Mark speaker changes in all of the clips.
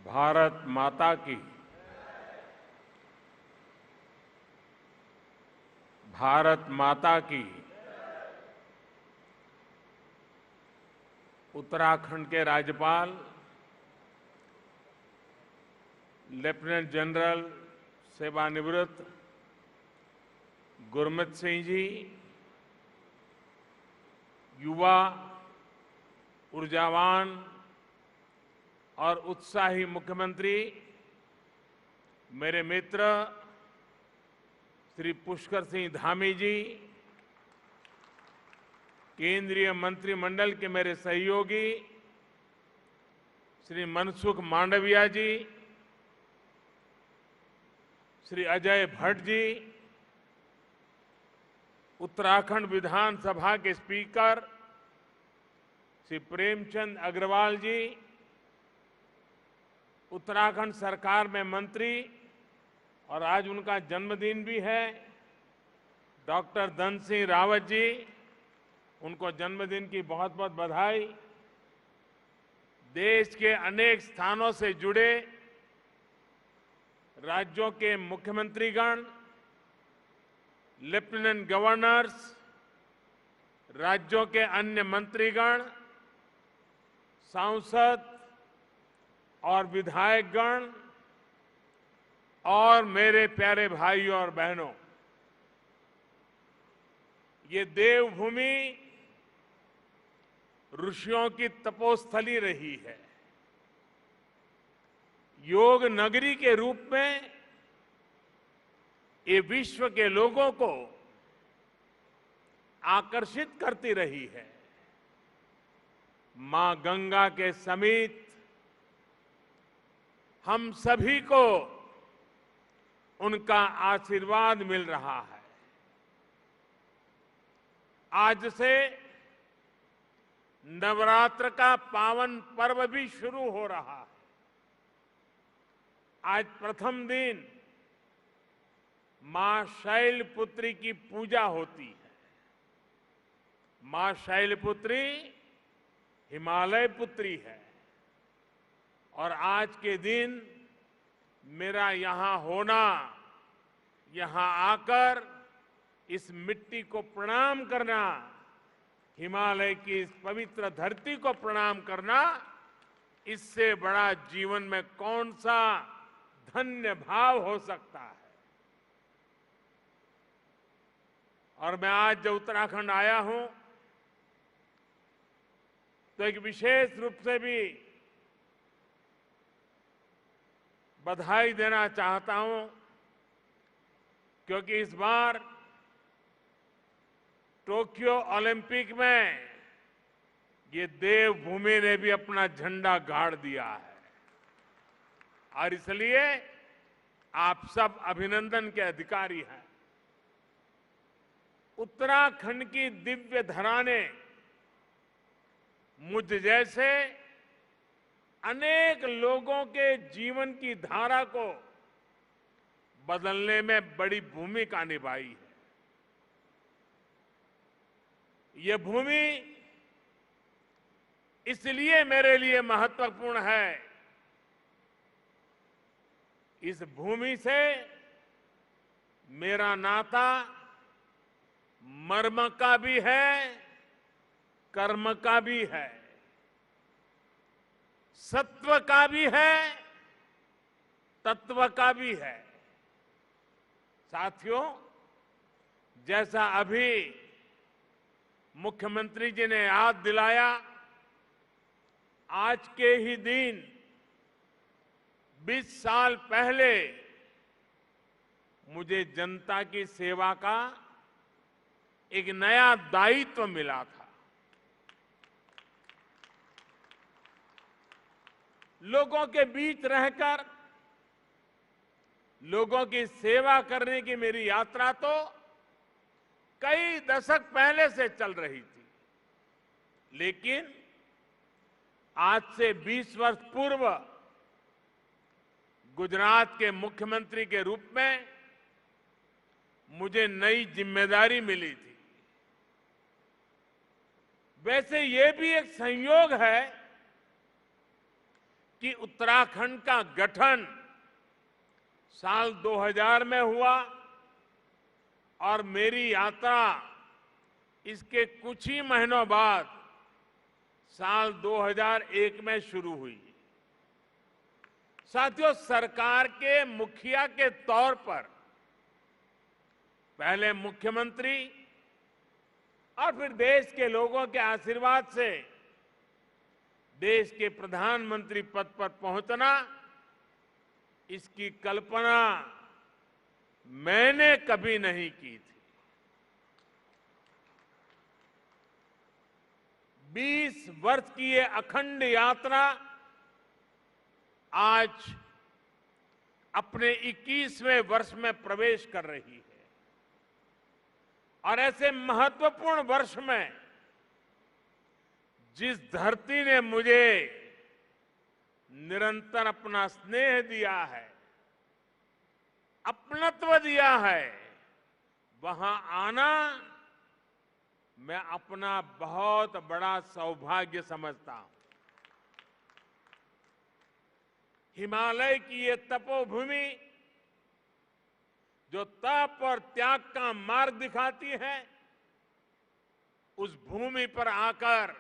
Speaker 1: भारत माता की। भारत माता की। उत्तराखंड के राज्यपाल लेफ्टिनेंट जनरल सेवानिवृत्त गुरमीत सिंह जी, युवा, ऊर्जावान और उत्साही मुख्यमंत्री मेरे मित्र श्री पुष्कर सिंह धामी जी, केंद्रीय मंत्रिमंडल के मेरे सहयोगी श्री मनसुख मांडविया जी, श्री अजय भट्ट जी, उत्तराखंड विधानसभा के स्पीकर श्री प्रेमचंद अग्रवाल जी, उत्तराखंड सरकार में मंत्री और आज उनका जन्मदिन भी है डॉक्टर धन सिंह रावत जी, उनको जन्मदिन की बहुत बहुत बधाई। देश के अनेक स्थानों से जुड़े राज्यों के मुख्यमंत्रीगण, लेफ्टिनेंट गवर्नर्स, राज्यों के अन्य मंत्रीगण, सांसद और विधायकगण और मेरे प्यारे भाइयों और बहनों, ये देवभूमि ऋषियों की तपोस्थली रही है। योग नगरी के रूप में ये विश्व के लोगों को आकर्षित करती रही है। मां गंगा के समीप हम सभी को उनका आशीर्वाद मिल रहा है। आज से नवरात्र का पावन पर्व भी शुरू हो रहा है। आज प्रथम दिन मां शैलपुत्री की पूजा होती है। मां शैलपुत्री हिमालय पुत्री है और आज के दिन मेरा यहां होना, यहां आकर इस मिट्टी को प्रणाम करना, हिमालय की इस पवित्र धरती को प्रणाम करना, इससे बड़ा जीवन में कौन सा धन्य भाव हो सकता है। और मैं आज जब उत्तराखंड आया हूं तो एक विशेष रूप से भी बधाई देना चाहता हूं, क्योंकि इस बार टोक्यो ओलंपिक में ये देवभूमि ने भी अपना झंडा गाड़ दिया है और इसलिए आप सब अभिनंदन के अधिकारी हैं। उत्तराखंड की दिव्य धरा ने मुझ जैसे अनेक लोगों के जीवन की धारा को बदलने में बड़ी भूमिका निभाई है। ये भूमि इसलिए मेरे लिए महत्वपूर्ण है, इस भूमि से मेरा नाता मर्म का भी है, कर्म का भी है, सत्व का भी है, तत्व का भी है। साथियों, जैसा अभी मुख्यमंत्री जी ने याद दिलाया, आज के ही दिन 20 साल पहले मुझे जनता की सेवा का एक नया दायित्व मिला था। लोगों के बीच रहकर लोगों की सेवा करने की मेरी यात्रा तो कई दशक पहले से चल रही थी, लेकिन आज से 20 वर्ष पूर्व गुजरात के मुख्यमंत्री के रूप में मुझे नई जिम्मेदारी मिली थी। वैसे ये भी एक संयोग है कि उत्तराखंड का गठन साल 2000 में हुआ और मेरी यात्रा इसके कुछ ही महीनों बाद साल 2001 में शुरू हुई। साथियों, सरकार के मुखिया के तौर पर पहले मुख्यमंत्री और फिर देश के लोगों के आशीर्वाद से देश के प्रधानमंत्री पद पर पहुंचना, इसकी कल्पना मैंने कभी नहीं की थी। 20 वर्ष की ये अखंड यात्रा आज अपने 21वें वर्ष में प्रवेश कर रही है और ऐसे महत्वपूर्ण वर्ष में जिस धरती ने मुझे निरंतर अपना स्नेह दिया है, अपनत्व दिया है, वहां आना मैं अपना बहुत बड़ा सौभाग्य समझता हूं। हिमालय की ये तपोभूमि जो तप और त्याग का मार्ग दिखाती है, उस भूमि पर आकर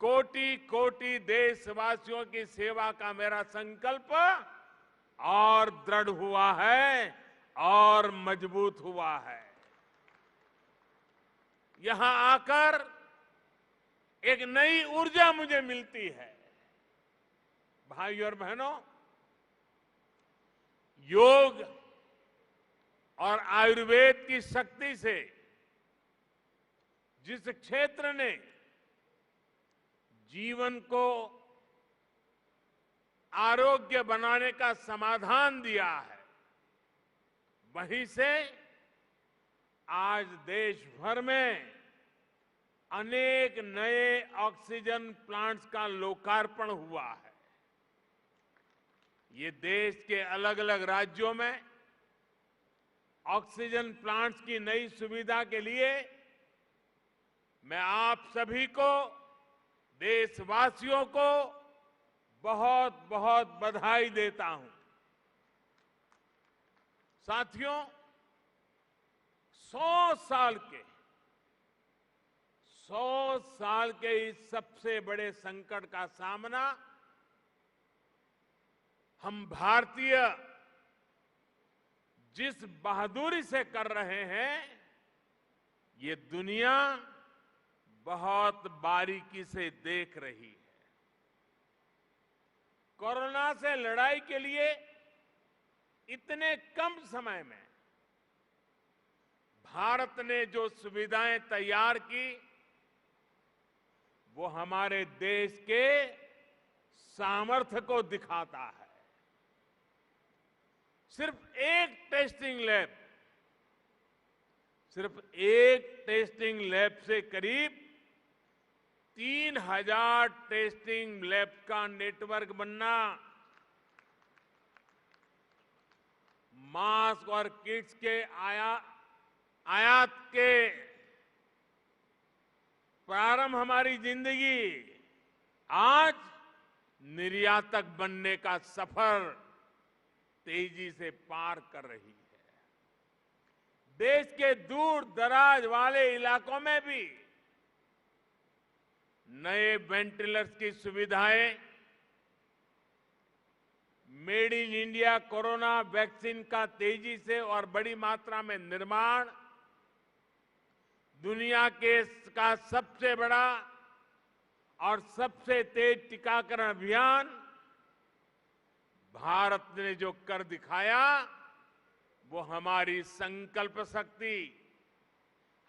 Speaker 1: कोटि कोटि देशवासियों की सेवा का मेरा संकल्प और दृढ़ हुआ है और मजबूत हुआ है। यहां आकर एक नई ऊर्जा मुझे मिलती है। भाइयों और बहनों, योग और आयुर्वेद की शक्ति से जिस क्षेत्र ने जीवन को आरोग्य बनाने का समाधान दिया है, वहीं से आज देश भर में अनेक नए ऑक्सीजन प्लांट्स का लोकार्पण हुआ है। ये देश के अलग अलग राज्यों में ऑक्सीजन प्लांट्स की नई सुविधा के लिए मैं आप सभी को, देशवासियों को बहुत बहुत बधाई देता हूं। साथियों, 100 साल के इस सबसे बड़े संकट का सामना हम भारतीय जिस बहादुरी से कर रहे हैं, ये दुनिया बहुत बारीकी से देख रही है। कोरोना से लड़ाई के लिए इतने कम समय में भारत ने जो सुविधाएं तैयार की, वो हमारे देश के सामर्थ्य को दिखाता है। सिर्फ एक टेस्टिंग लैब से करीब 3000 टेस्टिंग लैब का नेटवर्क बनना, मास्क और किट्स के आयात के प्रारंभ, हमारी जिंदगी आज निर्यातक बनने का सफर तेजी से पार कर रही है। देश के दूर दराज वाले इलाकों में भी नए वेंटिलेटर्स की सुविधाएं, made in India corona vaccine का तेजी से और बड़ी मात्रा में निर्माण, दुनिया का सबसे बड़ा और सबसे तेज टीकाकरण अभियान, भारत ने जो कर दिखाया, वो हमारी संकल्प शक्ति,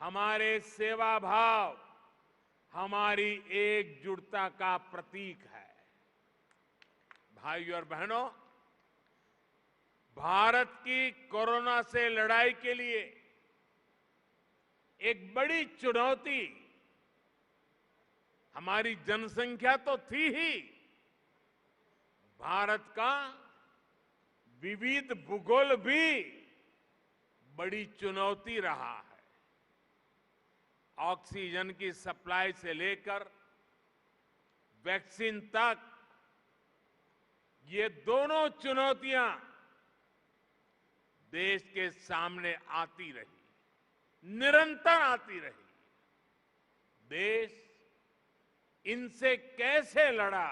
Speaker 1: हमारे सेवा भाव, हमारी एकजुटता का प्रतीक है। भाइयों और बहनों, भारत की कोरोना से लड़ाई के लिए एक बड़ी चुनौती हमारी जनसंख्या तो थी ही, भारत का विविध भूगोल भी बड़ी चुनौती रहा है। ऑक्सीजन की सप्लाई से लेकर वैक्सीन तक ये दोनों चुनौतियां देश के सामने आती रही, निरंतर आती रही। देश इनसे कैसे लड़ा,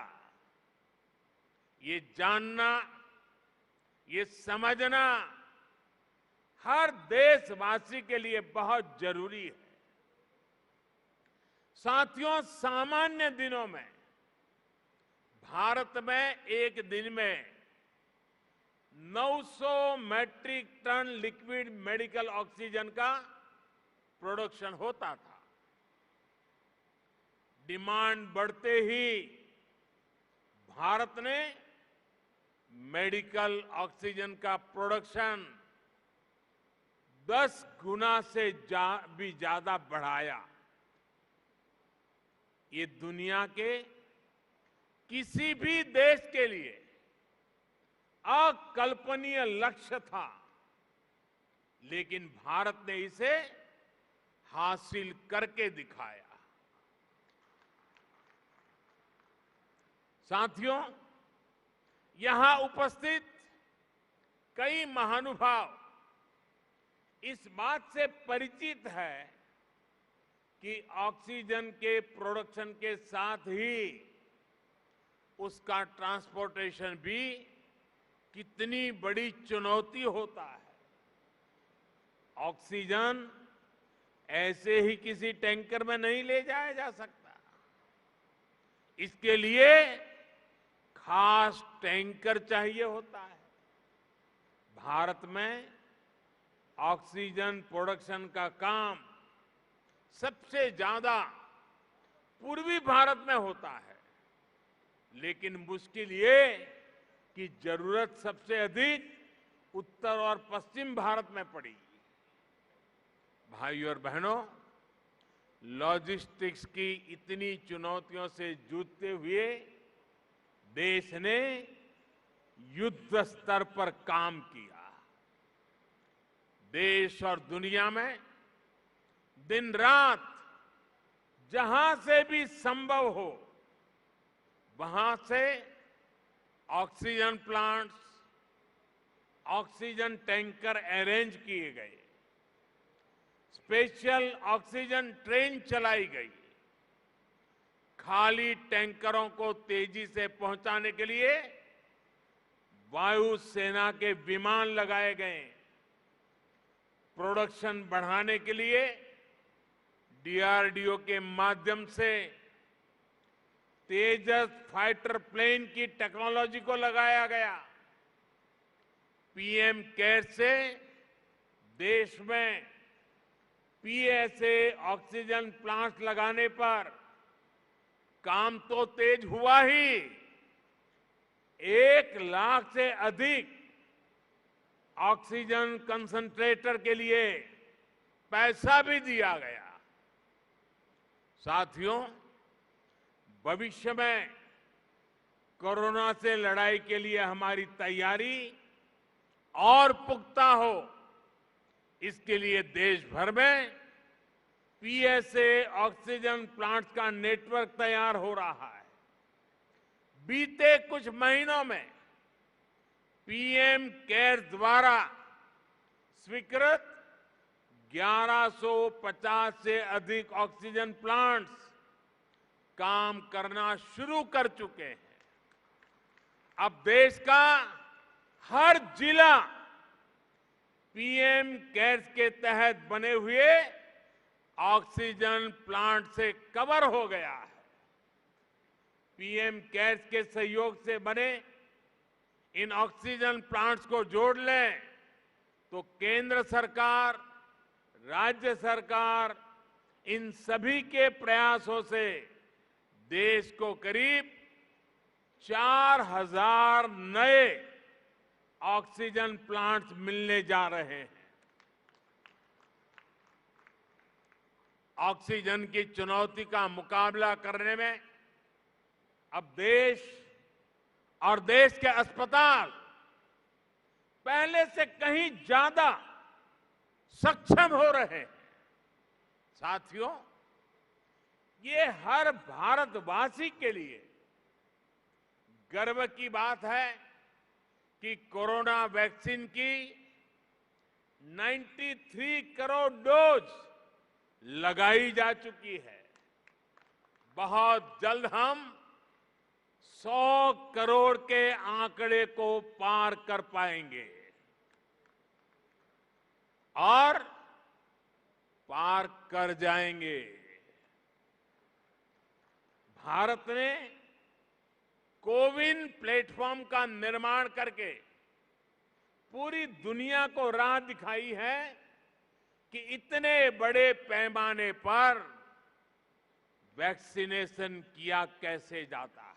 Speaker 1: ये जानना, ये समझना हर देशवासी के लिए बहुत जरूरी है। साथियों, सामान्य दिनों में भारत में एक दिन में 900 metric ton liquid medical oxygen का प्रोडक्शन होता था। डिमांड बढ़ते ही भारत ने मेडिकल ऑक्सीजन का प्रोडक्शन 10 गुना से भी ज्यादा बढ़ाया। ये दुनिया के किसी भी देश के लिए अकल्पनीय लक्ष्य था, लेकिन भारत ने इसे हासिल करके दिखाया। साथियों, यहां उपस्थित कई महानुभाव इस बात से परिचित है कि ऑक्सीजन के प्रोडक्शन के साथ ही उसका ट्रांसपोर्टेशन भी कितनी बड़ी चुनौती होता है। ऑक्सीजन ऐसे ही किसी टैंकर में नहीं ले जाया जा सकता। इसके लिए खास टैंकर चाहिए होता है। भारत में ऑक्सीजन प्रोडक्शन का काम सबसे ज्यादा पूर्वी भारत में होता है, लेकिन मुश्किल ये कि जरूरत सबसे अधिक उत्तर और पश्चिम भारत में पड़ी। भाइयों और बहनों, लॉजिस्टिक्स की इतनी चुनौतियों से जूझते हुए देश ने युद्ध स्तर पर काम किया। देश और दुनिया में दिन रात जहां से भी संभव हो वहां से oxygen plants, oxygen tanker arrange किए गए, स्पेशल ऑक्सीजन ट्रेन चलाई गई, खाली टैंकरों को तेजी से पहुंचाने के लिए वायुसेना के विमान लगाए गए, प्रोडक्शन बढ़ाने के लिए डीआरडीओ के माध्यम से तेजस फाइटर प्लेन की टेक्नोलॉजी को लगाया गया। पीएम केयर से देश में पीएसए ऑक्सीजन प्लांट लगाने पर काम तो तेज हुआ ही, 1 लाख से अधिक ऑक्सीजन कंसंट्रेटर के लिए पैसा भी दिया गया। साथियों, भविष्य में कोरोना से लड़ाई के लिए हमारी तैयारी और पुख्ता हो, इसके लिए देश भर में पीएसए ऑक्सीजन प्लांट्स का नेटवर्क तैयार हो रहा है। बीते कुछ महीनों में पीएम केयर द्वारा स्वीकृत 1150 से अधिक ऑक्सीजन प्लांट्स काम करना शुरू कर चुके हैं। अब देश का हर जिला पीएम केयर्स के तहत बने हुए ऑक्सीजन प्लांट से कवर हो गया है। पीएम केयर्स के सहयोग से बने इन ऑक्सीजन प्लांट्स को जोड़ लें तो केंद्र सरकार, राज्य सरकार, इन सभी के प्रयासों से देश को करीब 4000 नए ऑक्सीजन प्लांट्स मिलने जा रहे हैं। ऑक्सीजन की चुनौती का मुकाबला करने में अब देश और देश के अस्पताल पहले से कहीं ज्यादा सक्षम हो रहे हैं। साथियों, ये हर भारतवासी के लिए गर्व की बात है कि कोरोना वैक्सीन की 93 करोड़ डोज लगाई जा चुकी है। बहुत जल्द हम 100 करोड़ के आंकड़े को पार कर पाएंगे और पार कर जाएंगे। भारत ने कोविन प्लेटफॉर्म का निर्माण करके पूरी दुनिया को राह दिखाई है कि इतने बड़े पैमाने पर वैक्सीनेशन किया कैसे जाता है।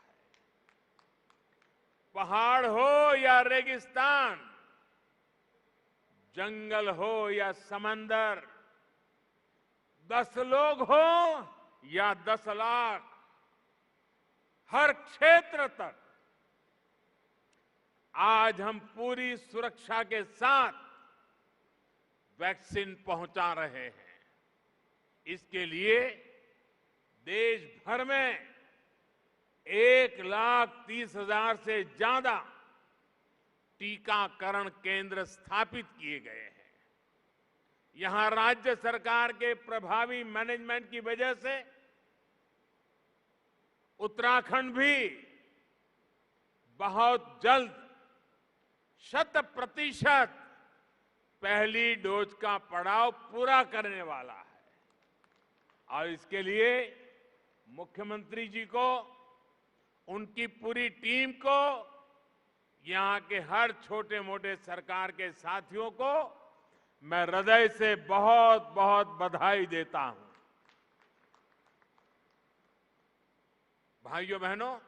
Speaker 1: पहाड़ हो या रेगिस्तान, जंगल हो या समंदर, 10 लोग हो या 10 लाख, हर क्षेत्र तक आज हम पूरी सुरक्षा के साथ वैक्सीन पहुंचा रहे हैं। इसके लिए देश भर में 1,30,000 से ज्यादा टीकाकरण केंद्र स्थापित किए गए हैं। यहां राज्य सरकार के प्रभावी मैनेजमेंट की वजह से उत्तराखंड भी बहुत जल्द 100% पहली डोज का पड़ाव पूरा करने वाला है और इसके लिए मुख्यमंत्री जी को, उनकी पूरी टीम को, यहां के हर छोटे मोटे सरकार के साथियों को मैं हृदय से बहुत बहुत बधाई देता हूं। भाइयों बहनों,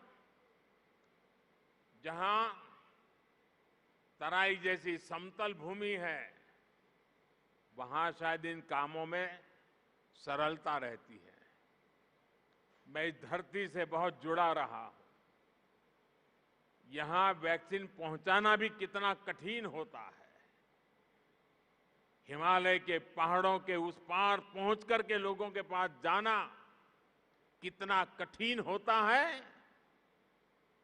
Speaker 1: जहां तराई जैसी समतल भूमि है, वहां शायद इन कामों में सरलता रहती है। मैं इस धरती से बहुत जुड़ा रहा हूं। यहां वैक्सीन पहुंचाना भी कितना कठिन होता है। हिमालय के पहाड़ों के उस पार पहुंच करके लोगों के पास जाना कितना कठिन होता है,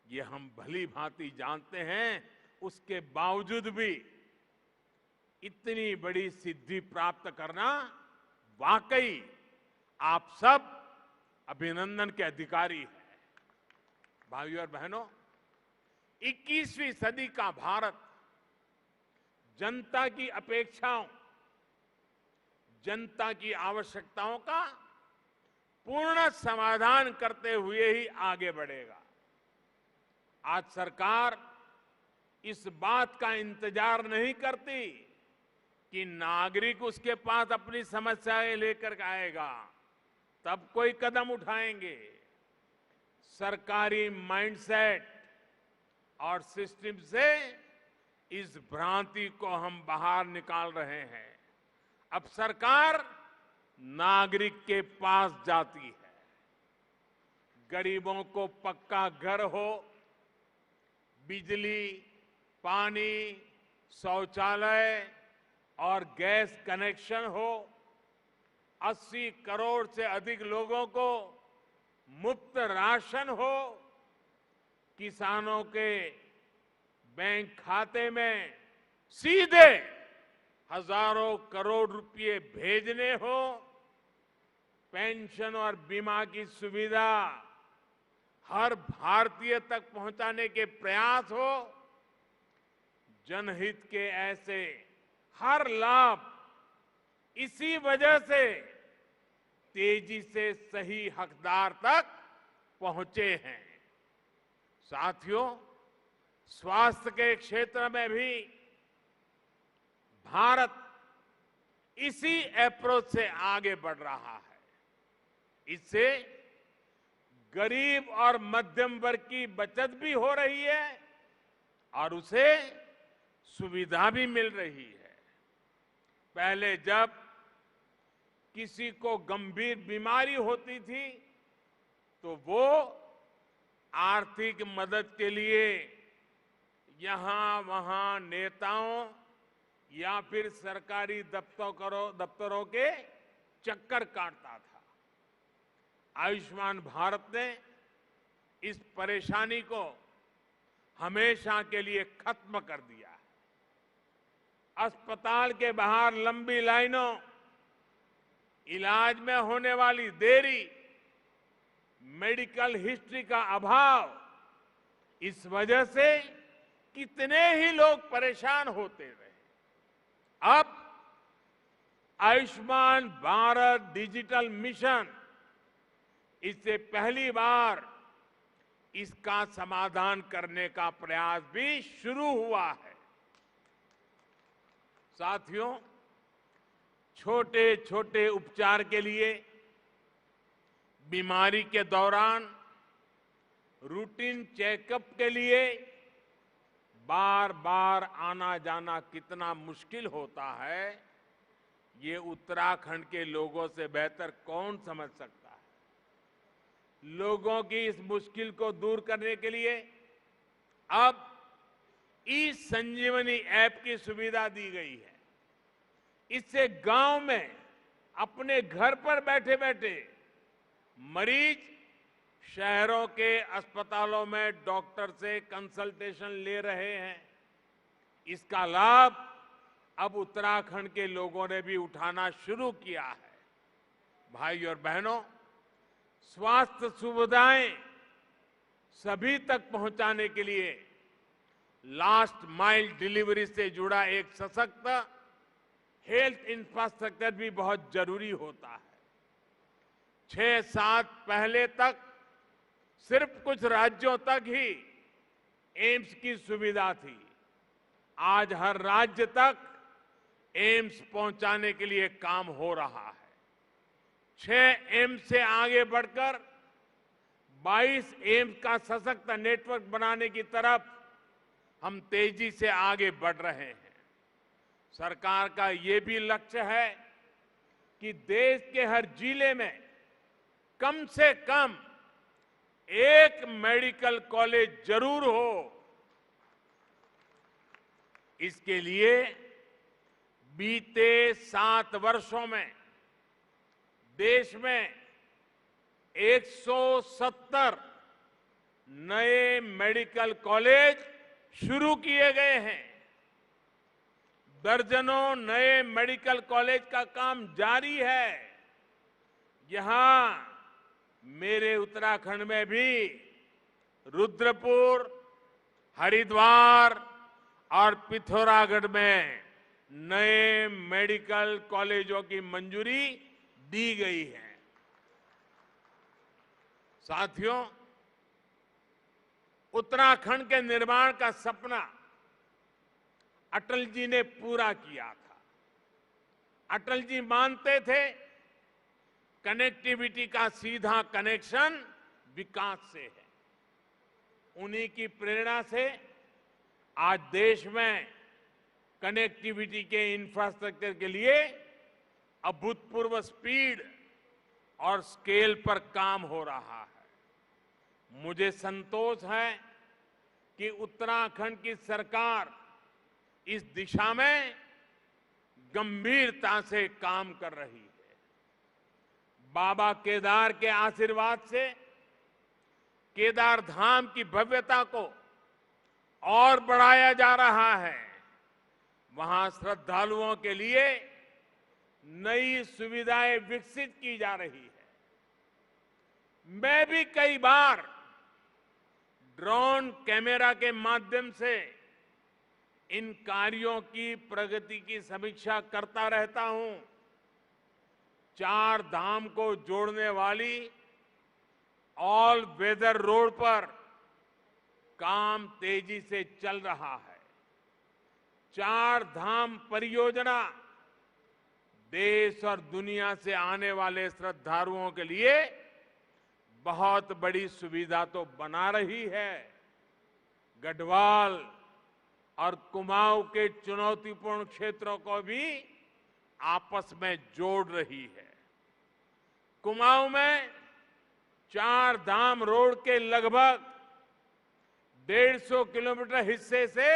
Speaker 1: ये हम भली भांति जानते हैं। उसके बावजूद भी इतनी बड़ी सिद्धि प्राप्त करना वाकई आप सब अभिनंदन के अधिकारी हैं। भाइयों और बहनों, 21वीं सदी का भारत जनता की अपेक्षाओं, जनता की आवश्यकताओं का पूर्ण समाधान करते हुए ही आगे बढ़ेगा। आज सरकार इस बात का इंतजार नहीं करती कि नागरिक उसके पास अपनी समस्याएं लेकर आएगा तब कोई कदम उठाएंगे। सरकारी माइंडसेट और सिस्टम से इस भ्रांति को हम बाहर निकाल रहे हैं। अब सरकार नागरिक के पास जाती है। गरीबों को पक्का घर हो, बिजली, पानी, शौचालय और गैस कनेक्शन हो, 80 करोड़ से अधिक लोगों को मुफ्त राशन हो, किसानों के बैंक खाते में सीधे हजारों करोड़ रुपए भेजने हो, पेंशन और बीमा की सुविधा हर भारतीय तक पहुंचाने के प्रयास हो, जनहित के ऐसे हर लाभ इसी वजह से तेजी से सही हकदार तक पहुंचे हैं। साथियों, स्वास्थ्य के क्षेत्र में भी भारत इसी अप्रोच से आगे बढ़ रहा है। इससे गरीब और मध्यम वर्ग की बचत भी हो रही है और उसे सुविधा भी मिल रही है। पहले जब किसी को गंभीर बीमारी होती थी तो वो आर्थिक मदद के लिए यहां वहां नेताओं या फिर सरकारी दफ्तरों के चक्कर काटता था। आयुष्मान भारत ने इस परेशानी को हमेशा के लिए खत्म कर दिया है। अस्पताल के बाहर लंबी लाइनों, इलाज में होने वाली देरी, मेडिकल हिस्ट्री का अभाव, इस वजह से कितने ही लोग परेशान होते रहे। अब आयुष्मान भारत डिजिटल मिशन, इससे पहली बार इसका समाधान करने का प्रयास भी शुरू हुआ है। साथियों, छोटे छोटे उपचार के लिए बीमारी के दौरान रूटीन चेकअप के लिए बार बार आना जाना कितना मुश्किल होता है, ये उत्तराखंड के लोगों से बेहतर कौन समझ सकता है। लोगों की इस मुश्किल को दूर करने के लिए अब ई संजीवनी ऐप की सुविधा दी गई है। इससे गांव में अपने घर पर बैठे बैठे मरीज शहरों के अस्पतालों में डॉक्टर से कंसल्टेशन ले रहे हैं। इसका लाभ अब उत्तराखंड के लोगों ने भी उठाना शुरू किया है। भाई और बहनों, स्वास्थ्य सुविधाएं सभी तक पहुंचाने के लिए लास्ट माइल डिलीवरी से जुड़ा एक सशक्त हेल्थ इंफ्रास्ट्रक्चर भी बहुत जरूरी होता है। 6-7 पहले तक सिर्फ कुछ राज्यों तक ही एम्स की सुविधा थी। आज हर राज्य तक एम्स पहुंचाने के लिए काम हो रहा है। 6 एम्स से आगे बढ़कर 22 एम्स का सशक्त नेटवर्क बनाने की तरफ हम तेजी से आगे बढ़ रहे हैं। सरकार का ये भी लक्ष्य है कि देश के हर जिले में कम से कम एक मेडिकल कॉलेज जरूर हो। इसके लिए बीते 7 वर्षों में देश में 170 नए मेडिकल कॉलेज शुरू किए गए हैं। दर्जनों नए मेडिकल कॉलेज का काम जारी है। यहां मेरे उत्तराखंड में भी रुद्रपुर, हरिद्वार और पिथौरागढ़ में नए मेडिकल कॉलेजों की मंजूरी दी गई है। साथियों, उत्तराखंड के निर्माण का सपना अटल जी ने पूरा किया था। अटल जी मानते थे कनेक्टिविटी का सीधा कनेक्शन विकास से है। उन्हीं की प्रेरणा से आज देश में कनेक्टिविटी के इंफ्रास्ट्रक्चर के लिए अभूतपूर्व स्पीड और स्केल पर काम हो रहा है। मुझे संतोष है कि उत्तराखंड की सरकार इस दिशा में गंभीरता से काम कर रही है। बाबा केदार के आशीर्वाद से केदार धाम की भव्यता को और बढ़ाया जा रहा है। वहां श्रद्धालुओं के लिए नई सुविधाएं विकसित की जा रही है। मैं भी कई बार ड्रोन कैमरा के माध्यम से इन कार्यों की प्रगति की समीक्षा करता रहता हूं। 4 धाम को जोड़ने वाली ऑल वेदर रोड पर काम तेजी से चल रहा है। 4 धाम परियोजना देश और दुनिया से आने वाले श्रद्धालुओं के लिए बहुत बड़ी सुविधा तो बना रही है, गढ़वाल और कुमाऊं के चुनौतीपूर्ण क्षेत्रों को भी आपस में जोड़ रही है। कुमाऊं में 4 धाम रोड के लगभग 150 किलोमीटर हिस्से से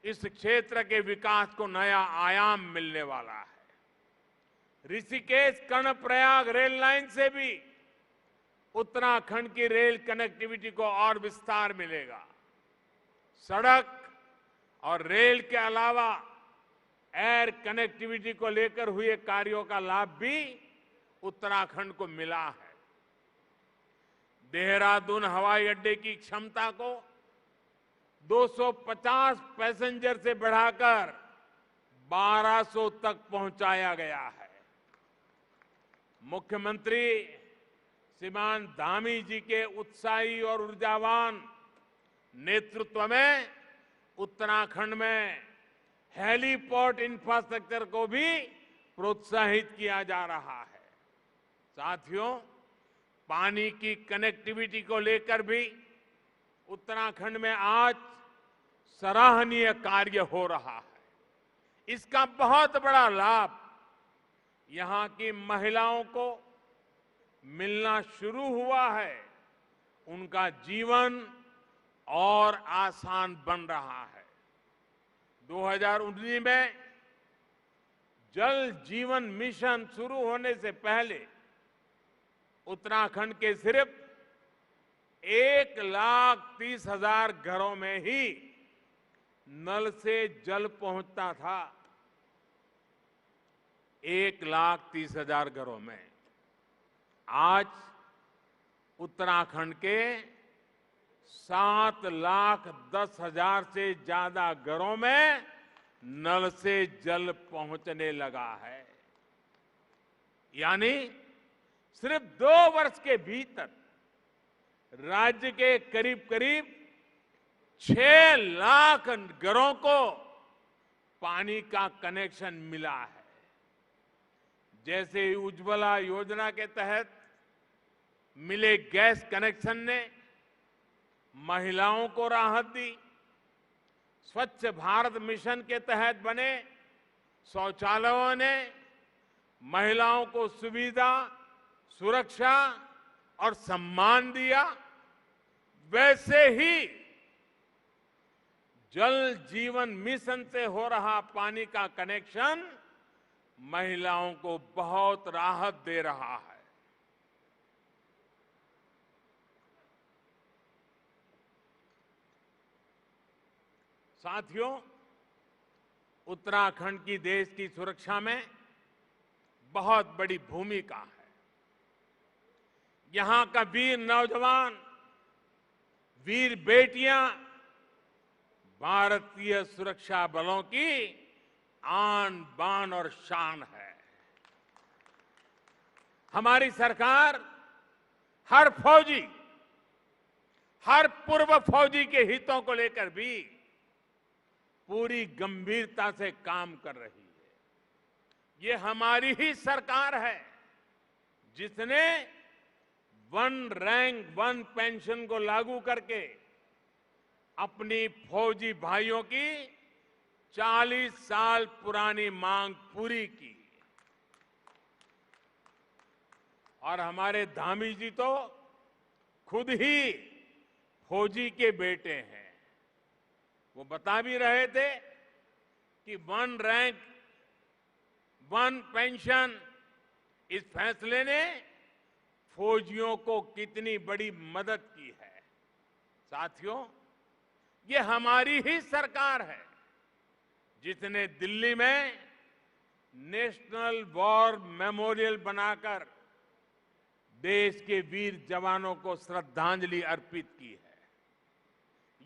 Speaker 1: इस क्षेत्र के विकास को नया आयाम मिलने वाला है। ऋषिकेश कर्णप्रयाग रेल लाइन से भी उत्तराखंड की रेल कनेक्टिविटी को और विस्तार मिलेगा। सड़क और रेल के अलावा एयर कनेक्टिविटी को लेकर हुए कार्यों का लाभ भी उत्तराखंड को मिला है। देहरादून हवाई अड्डे की क्षमता को 250 पैसेंजर से बढ़ाकर 1200 तक पहुंचाया गया है। मुख्यमंत्री श्रीमान धामी जी के उत्साही और ऊर्जावान नेतृत्व में उत्तराखंड में हेलीपोर्ट इंफ्रास्ट्रक्चर को भी प्रोत्साहित किया जा रहा है। साथियों, पानी की कनेक्टिविटी को लेकर भी उत्तराखंड में आज सराहनीय कार्य हो रहा है। इसका बहुत बड़ा लाभ यहां की महिलाओं को मिलना शुरू हुआ है। उनका जीवन और आसान बन रहा है। 2019 में जल जीवन मिशन शुरू होने से पहले उत्तराखंड के सिर्फ 1,30,000 घरों में ही नल से जल पहुंचता था। 1,30,000 घरों में। आज उत्तराखंड के 7,10,000 से ज्यादा घरों में नल से जल पहुंचने लगा है। यानी सिर्फ 2 वर्ष के भीतर राज्य के करीब करीब 6 लाख घरों को पानी का कनेक्शन मिला है। जैसे उज्ज्वला योजना के तहत मिले गैस कनेक्शन ने महिलाओं को राहत दी, स्वच्छ भारत मिशन के तहत बने शौचालयों ने महिलाओं को सुविधा, सुरक्षा और सम्मान दिया, वैसे ही जल जीवन मिशन से हो रहा पानी का कनेक्शन महिलाओं को बहुत राहत दे रहा है। साथियों, उत्तराखंड की देश की सुरक्षा में बहुत बड़ी भूमिका है। यहां का वीर नौजवान, वीर बेटियां भारतीय सुरक्षा बलों की आन बान और शान है। हमारी सरकार हर फौजी, हर पूर्व फौजी के हितों को लेकर भी पूरी गंभीरता से काम कर रही है। ये हमारी ही सरकार है जिसने 1 रैंक 1 पेंशन को लागू करके अपनी फौजी भाइयों की 40 साल पुरानी मांग पूरी की। और हमारे धामी जी तो खुद ही फौजी के बेटे हैं। वो बता भी रहे थे कि 1 रैंक 1 पेंशन, इस फैसले ने फौजियों को कितनी बड़ी मदद की है। साथियों, ये हमारी ही सरकार है जिसने दिल्ली में नेशनल वॉर मेमोरियल बनाकर देश के वीर जवानों को श्रद्धांजलि अर्पित की है।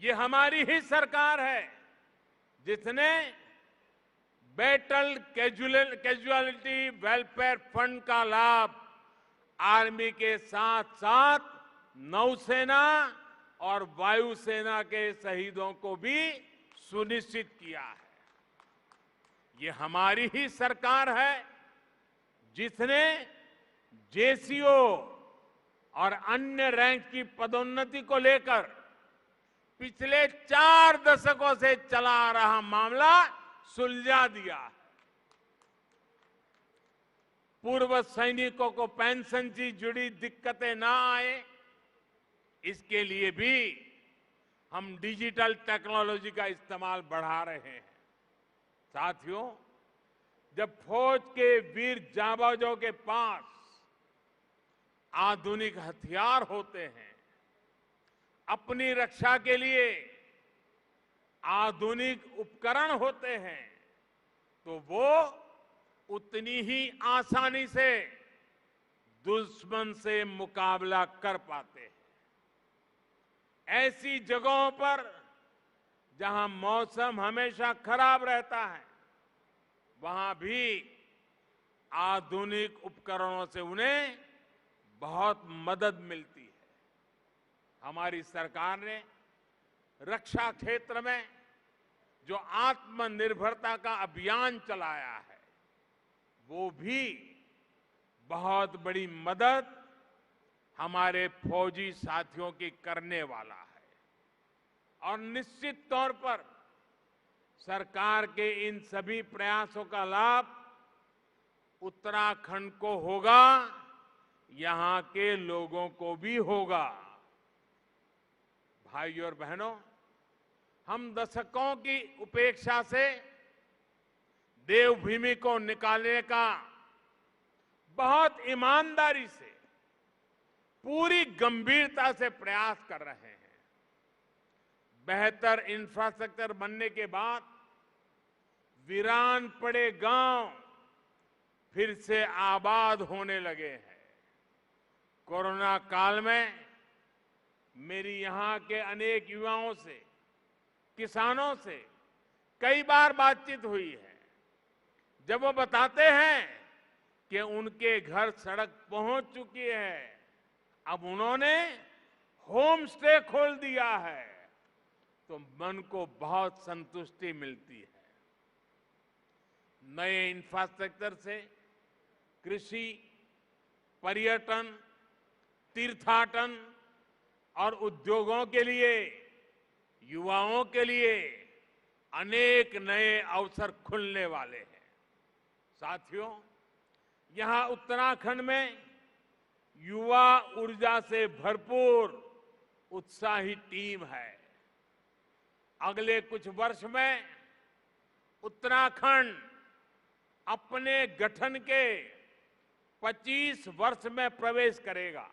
Speaker 1: ये हमारी ही सरकार है जिसने बैटल कैजुअलिटी वेलफेयर फंड का लाभ आर्मी के साथ साथ नौसेना और वायुसेना के शहीदों को भी सुनिश्चित किया है। ये हमारी ही सरकार है जिसने जेसीओ और अन्य रैंक की पदोन्नति को लेकर पिछले 4 दशकों से चला आ रहा मामला सुलझा दिया है। पूर्व सैनिकों को पेंशन से जुड़ी दिक्कतें ना आए, इसके लिए भी हम डिजिटल टेक्नोलॉजी का इस्तेमाल बढ़ा रहे हैं। साथियों, जब फौज के वीर जांबाजों के पास आधुनिक हथियार होते हैं, अपनी रक्षा के लिए आधुनिक उपकरण होते हैं तो वो उतनी ही आसानी से दुश्मन से मुकाबला कर पाते हैं। ऐसी जगहों पर जहां मौसम हमेशा खराब रहता है, वहां भी आधुनिक उपकरणों से उन्हें बहुत मदद मिलती है। हमारी सरकार ने रक्षा क्षेत्र में जो आत्मनिर्भरता का अभियान चलाया है, वो भी बहुत बड़ी मदद हमारे फौजी साथियों की करने वाला है। और निश्चित तौर पर सरकार के इन सभी प्रयासों का लाभ उत्तराखंड को होगा, यहां के लोगों को भी होगा। भाइयों और बहनों, हम दशकों की उपेक्षा से देवभूमि को निकालने का बहुत ईमानदारी से, पूरी गंभीरता से प्रयास कर रहे हैं। बेहतर इंफ्रास्ट्रक्चर बनने के बाद वीरान पड़े गांव फिर से आबाद होने लगे हैं। कोरोना काल में मेरी यहां के अनेक युवाओं से, किसानों से कई बार बातचीत हुई है। जब वो बताते हैं कि उनके घर सड़क पहुंच चुकी है, अब उन्होंने होम स्टे खोल दिया है, तो मन को बहुत संतुष्टि मिलती है। नए इंफ्रास्ट्रक्चर से कृषि, पर्यटन, तीर्थाटन और उद्योगों के लिए, युवाओं के लिए अनेक नए अवसर खुलने वाले हैं। साथियों, यहां उत्तराखंड में युवा ऊर्जा से भरपूर उत्साही टीम है। अगले कुछ वर्ष में उत्तराखंड अपने गठन के 25 वर्ष में प्रवेश करेगा।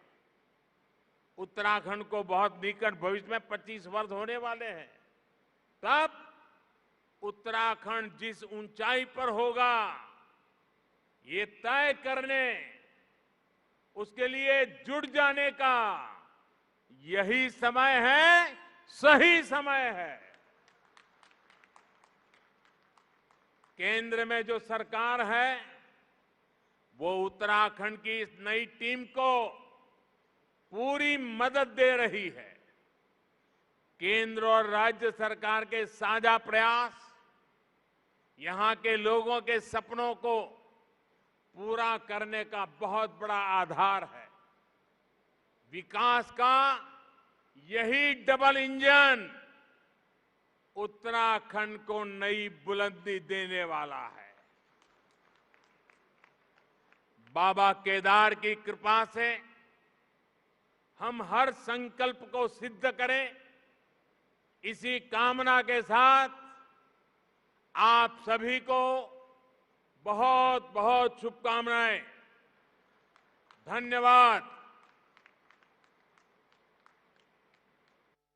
Speaker 1: उत्तराखंड को बहुत निकट भविष्य में 25 वर्ष होने वाले हैं। तब उत्तराखंड जिस ऊंचाई पर होगा, ये तय करने, उसके लिए जुट जाने का यही समय है, सही समय है। केंद्र में जो सरकार है, वो उत्तराखंड की इस नई टीम को पूरी मदद दे रही है। केंद्र और राज्य सरकार के साझा प्रयास यहां के लोगों के सपनों को पूरा करने का बहुत बड़ा आधार है। विकास का यही डबल इंजन उत्तराखंड को नई बुलंदी देने वाला है। बाबा केदार की कृपा से हम हर संकल्प को सिद्ध करें, इसी कामना के साथ आप सभी को बहुत बहुत शुभकामनाएं। धन्यवाद।